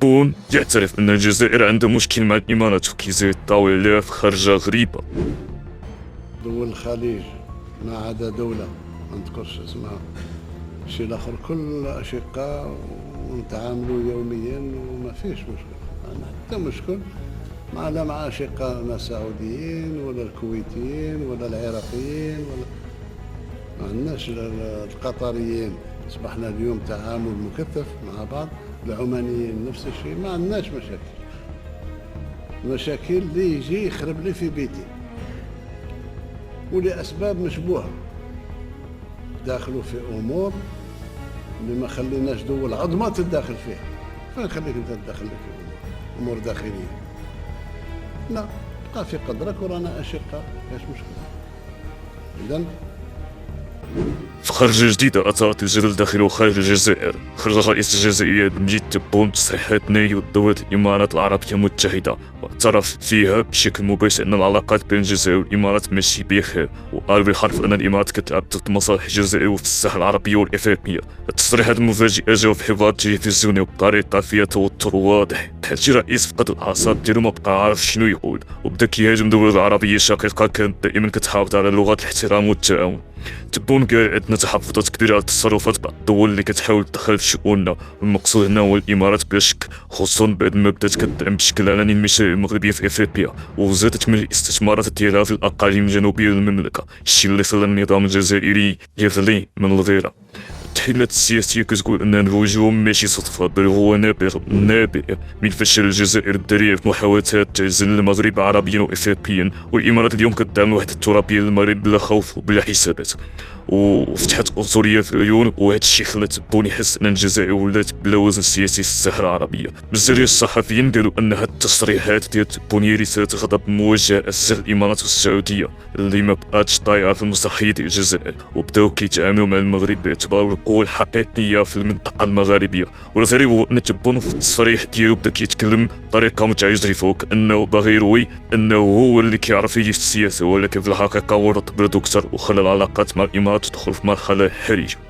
تبون يعترف أن الجزائر عندها مشكل مع الإمارات وكيزيد يطاوع عليها في خارجة غريبة. دول الخليج ما عدا دولة ما نذكرش اسمها، الشيء الآخر كل أشقاء ونتعاملوا يوميا وما فيش مشكل، ما حتى مشكل لا مع أشقائنا السعوديين ولا الكويتيين ولا العراقيين ولا ما عندناش القطريين. أصبحنا اليوم تعامل مكثف مع بعض، العمانيين نفس الشيء، ما عندناش مشاكل اللي يجي يخرب لي في بيتي ولأسباب مشبوهة، داخلوا في أمور اللي ما خليناش دول عظمى تتداخل فيها. فين خليك أنت تدخل في أمور داخلية؟ لا، بقى في قدرك ورانا أشقاء، ايش مشكلة؟ إذن في خرجة جديدة أثارت الجدل داخل وخارج الجزائر. خرج الرئيس الجزائري مجيد تبون تصريحات ناهية دولة الإمارات العربية المتحدة، واعترف فيها بشكل مباشر أن العلاقات بين الجزائر والإمارات ماشي بخير، وقال بالحرف أن الإمارات كتلعب ضد مصالح الجزائر في الساحة العربية والإفريقية. التصريحات المفاجئة جاوا في حوار تلفزيوني وبطريقة فيها توتر واضح، حيت شي رئيس فقد الأعصاب ديالو ما بقى عارف شنو يقول، وبدا كيهاجم الدول العربية الشقيقة كانت دائما كتحافظ على لغة الاحترام والتعاون. تبون قال عندنا تحفظات كبيرة على تصرفات بعض الدول اللي كتحاول تدخل في شؤوننا، والمقصود هنا هو الإمارات بلا شك، خصوصا بعد ما بدات كتدعم بشكل علني المشاريع المغربية في إفريقيا، وزادت من الاستثمارات ديالها في الأقاليم الجنوبية للمملكة، الشيء اللي خلى النظام الجزائري يغلي من الغيرة. التحليلات السياسية كتقول أن الهجوم ماشي صدفة، بل هو نابع من فشل الجزائر الذريع في محاولتها تعزل المغرب عربيا وإفريقيا، والإمارات اليوم كتدعم الوحدة الترابية للمغرب بلا خوف وبلا حسابات، وفتحت أسطورية في العيون، وهذا الشيء خلى تبون يحس أن الجزائر ولات بلا وزن سياسي في الساحة العربية. بزاف الصحفيين قالوا أن هاد التصريحات ديال تبون هي رسالة غضب موجهة أسر الإمارات والسعودية اللي ما بقاتش طايعة في مصلحة الجزائر، وبداو كيتعاملوا مع المغرب باعتباره القوة الحقيقية في المنطقة المغاربية. والغريب هو أن تبون في التصريح ديالو بدا كيتكلم بطريقة متعجرفة، كأنه باغي يروي أنه هو اللي كيعرف يجي في السياسة، ولكن في الحقيقة ورط برد أكثر وخلى العلاقات مع الإمارات تدخل في مرحلة حرجة.